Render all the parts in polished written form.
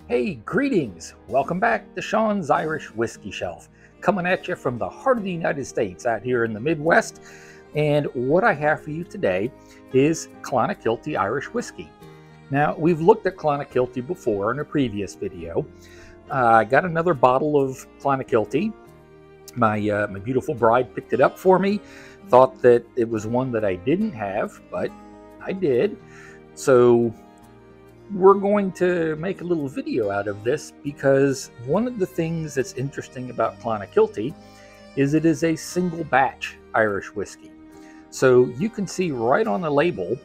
Hey, greetings! Welcome back to Sean's Irish Whiskey Shelf, coming at you from the heart of the United States out here in the Midwest. And what I have for you today is Clonakilty Irish Whiskey. Now, we've looked at Clonakilty before in a previous video. I got another bottle of Clonakilty. My beautiful bride picked it up for me. Thought that it was one that I didn't have, but I did. So we're going to make a little video out of this because one of the things that's interesting about Clonakilty is it is a single batch Irish whiskey. So you can see right on the label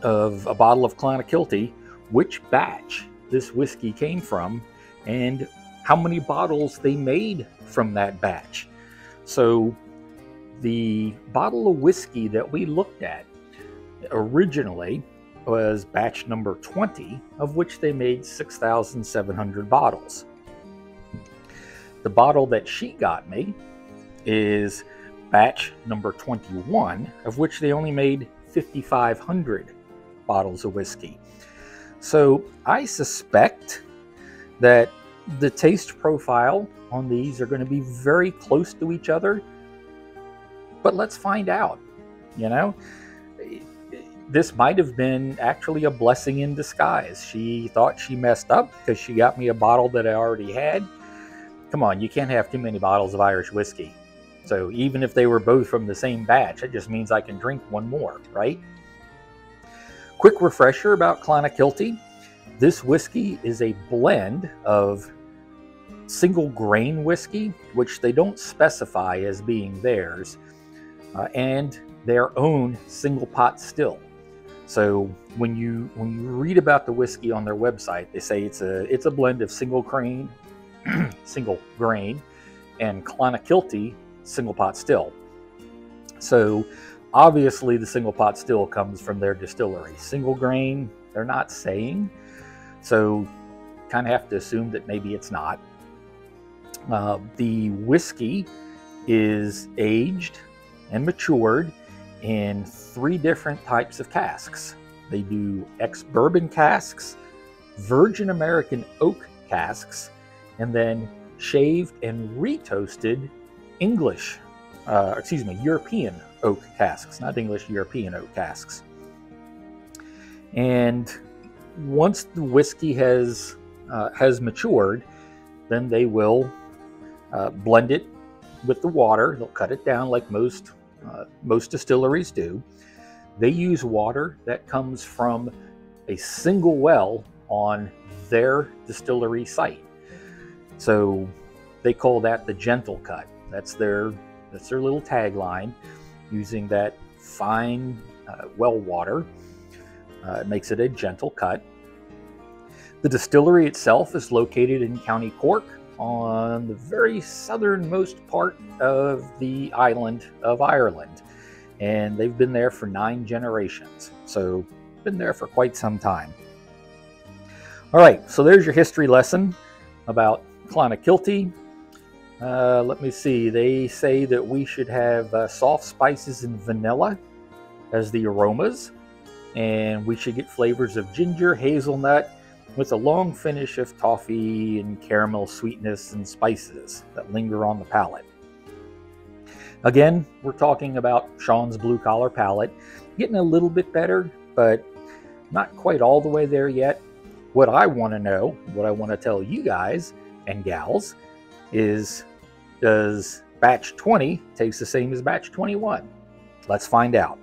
of a bottle of Clonakilty which batch this whiskey came from and how many bottles they made from that batch. So the bottle of whiskey that we looked at originally was batch number 20, of which they made 6,700 bottles. The bottle that she got me is batch number 21, of which they only made 5,500 bottles of whiskey. So I suspect that the taste profile on these are going to be very close to each other, but let's find out. You know, this might have been actually a blessing in disguise. She thought she messed up because she got me a bottle that I already had. Come on, you can't have too many bottles of Irish whiskey. So even if they were both from the same batch, it just means I can drink one more, right? Quick refresher about Clonakilty. This whiskey is a blend of single grain whiskey, which they don't specify as being theirs, and their own single pot still. So when you read about the whiskey on their website, they say it's a blend of single grain, and Clonakilty single pot still. So obviously the single pot still comes from their distillery. Single grain, they're not saying, so kind of have to assume that maybe it's not. The whiskey is aged and matured in 3 different types of casks. They do ex-bourbon casks, virgin American oak casks, and then shaved and retoasted European oak casks, not English, European oak casks. And once the whiskey has matured, then they will blend it with the water. They'll cut it down like most distilleries do. They use water that comes from a single well on their distillery site. So they call that the gentle cut. That's their little tagline, using that fine well water. It makes it a gentle cut. The distillery itself is located in County Cork, on the very southernmost part of the island of Ireland, and they've been there for 9 generations, so been there for quite some time. All right, so there's your history lesson about Clonakilty. Let me see, they say that we should have soft spices and vanilla as the aromas, and we should get flavors of ginger, hazelnut, with a long finish of toffee and caramel sweetness and spices that linger on the palate. Again, we're talking about Sean's blue collar palate, getting a little bit better, but not quite all the way there yet. What I want to know, what I want to tell you guys and gals is, does batch 20 taste the same as batch 21? Let's find out.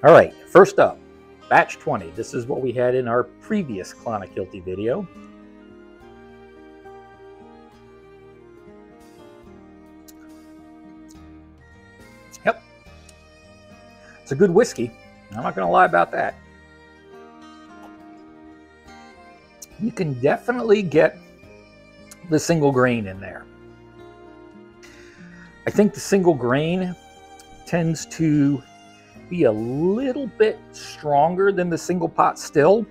All right, first up, batch 20. This is what we had in our previous Clonakilty video. Yep. It's a good whiskey. I'm not going to lie about that. You can definitely get the single grain in there. I think the single grain tends to be a little bit stronger than the single pot still,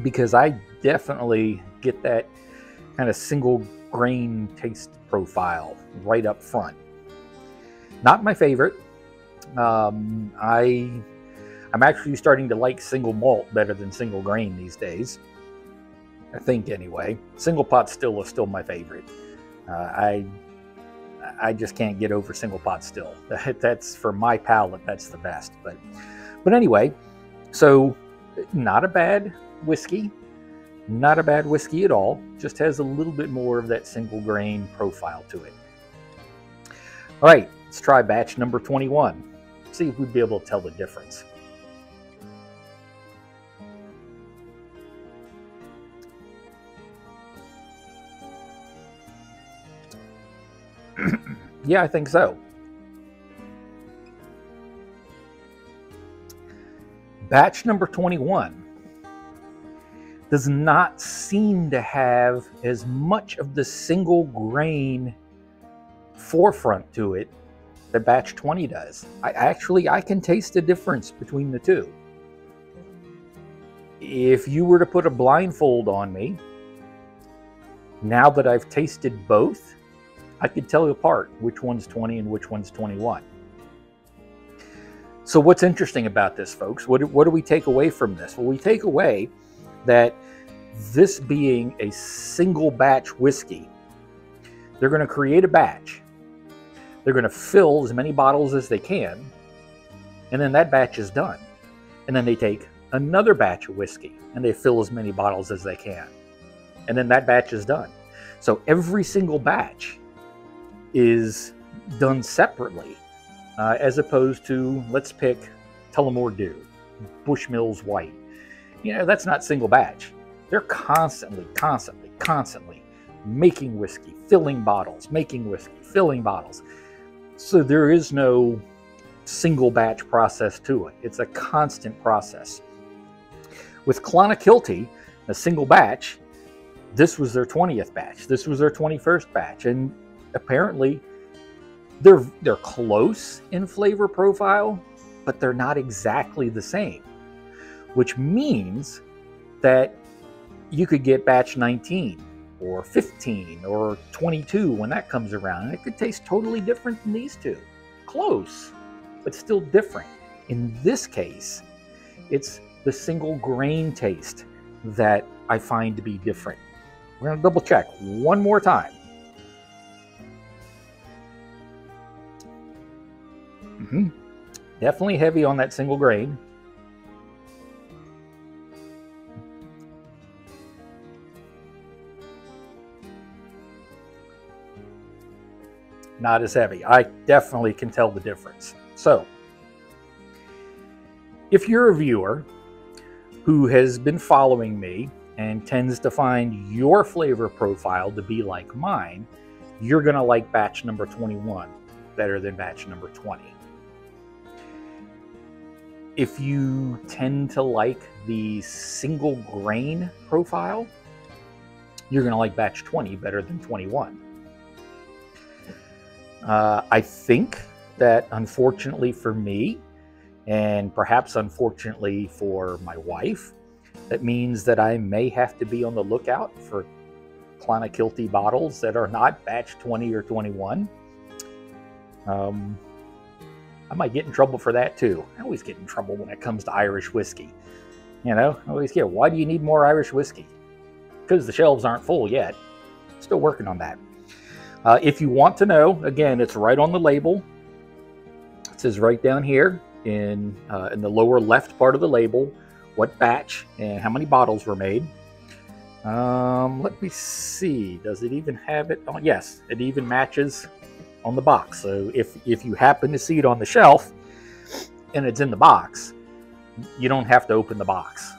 because I definitely get that kind of single grain taste profile right up front. Not my favorite. I'm actually starting to like single malt better than single grain these days. I think anyway. Single pot still is still my favorite. I just can't get over single pot still. That's, for my palate, that's the best. But anyway, so not a bad whiskey. Not a bad whiskey at all. Just has a little bit more of that single grain profile to it. All right, let's try batch number 21. See if we'd be able to tell the difference. Yeah, I think so. Batch number 21 does not seem to have as much of the single grain forefront to it that batch 20 does. I can taste a difference between the two. If you were to put a blindfold on me, now that I've tasted both, I could tell you apart which one's 20 and which one's 21. So what's interesting about this, folks? What do we take away from this? Well, we take away that this being a single batch whiskey, they're going to create a batch. They're going to fill as many bottles as they can, and then that batch is done. And then they take another batch of whiskey, and they fill as many bottles as they can. And then that batch is done. So every single batch is done separately, as opposed to, let's pick Tullamore Dew, Bushmills White. You know, that's not single batch. They're constantly making whiskey, filling bottles, making whiskey, filling bottles. So there is no single batch process to it. It's a constant process. With Clonakilty, a single batch, this was their 20th batch. This was their 21st batch. And apparently they're close in flavor profile, but they're not exactly the same, which means that you could get batch 19 or 15 or 22 when that comes around, and it could taste totally different than these two. Close, but still different. In this case, it's the single grain taste that I find to be different. We're going to double check one more time. Definitely heavy on that single grain. Not as heavy. I definitely can tell the difference. So, if you're a viewer who has been following me and tends to find your flavor profile to be like mine, you're going to like batch number 21 better than batch number 20. If you tend to like the single grain profile, you're going to like batch 20 better than 21. I think that, unfortunately for me, and perhaps unfortunately for my wife, that means that I may have to be on the lookout for Clonakilty bottles that are not batch 20 or 21. I might get in trouble for that too. I always get in trouble when it comes to Irish whiskey. You know, I always get, why do you need more Irish whiskey? Because the shelves aren't full yet. Still working on that. If you want to know, again, it's right on the label. It says right down here in the lower left part of the label what batch and how many bottles were made. Let me see. Does it even have it on? Yes, it even matches on the box. So if you happen to see it on the shelf and it's in the box, you don't have to open the box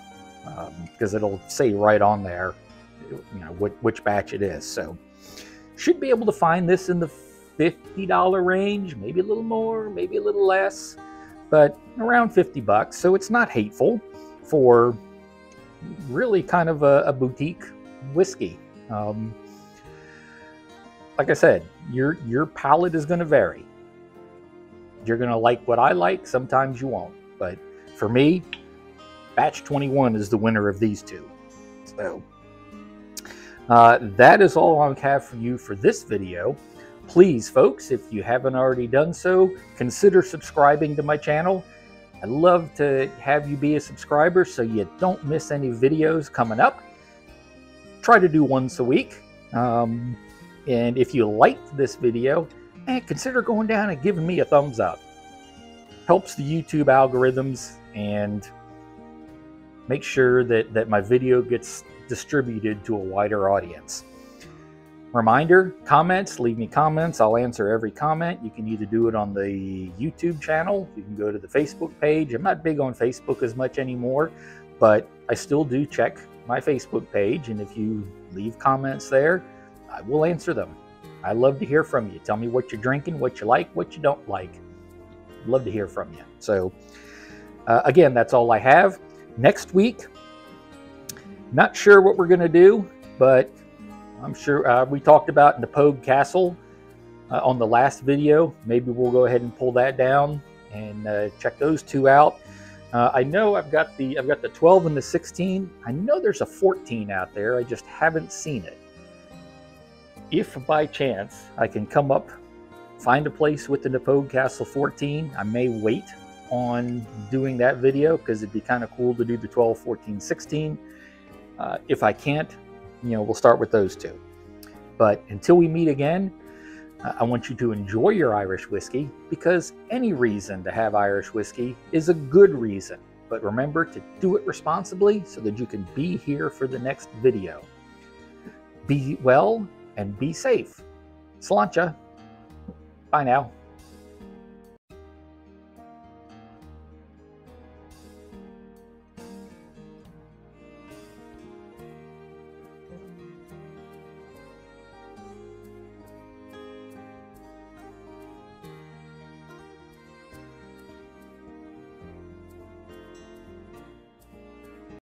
because it'll say right on there, you know, which batch it is. So should be able to find this in the $50 range, maybe a little more, maybe a little less, but around 50 bucks. So it's not hateful for really kind of a boutique whiskey. Like I said, your palate is going to vary. You're going to like what I like, sometimes you won't. But for me, batch 21 is the winner of these two. So that is all I have for you for this video. Please, folks, if you haven't already done so, consider subscribing to my channel. I'd love to have you be a subscriber so you don't miss any videos coming up. try to do once a week. And if you liked this video, consider going down and giving me a thumbs up. Helps the YouTube algorithms and make sure that my video gets distributed to a wider audience. Reminder, comments, leave me comments. I'll answer every comment. You can either do it on the YouTube channel. You can go to the Facebook page. I'm not big on Facebook as much anymore, but I still do check my Facebook page. And if you leave comments there, I will answer them. I love to hear from you. Tell me what you're drinking, what you like, what you don't like. Love to hear from you. So again, that's all I have. Next week, not sure what we're going to do, but I'm sure we talked about Napogue Castle on the last video. Maybe we'll go ahead and pull that down and check those two out. I know I've got the 12 and the 16. I know there's a 14 out there. I just haven't seen it. If by chance I can come up, find a place with the Napogue Castle 14, I may wait on doing that video because it'd be kind of cool to do the 12, 14, 16. If I can't, we'll start with those two. But until we meet again, I want you to enjoy your Irish whiskey, because any reason to have Irish whiskey is a good reason. But remember to do it responsibly so that you can be here for the next video. Be well and be safe. Sláinte. Bye now.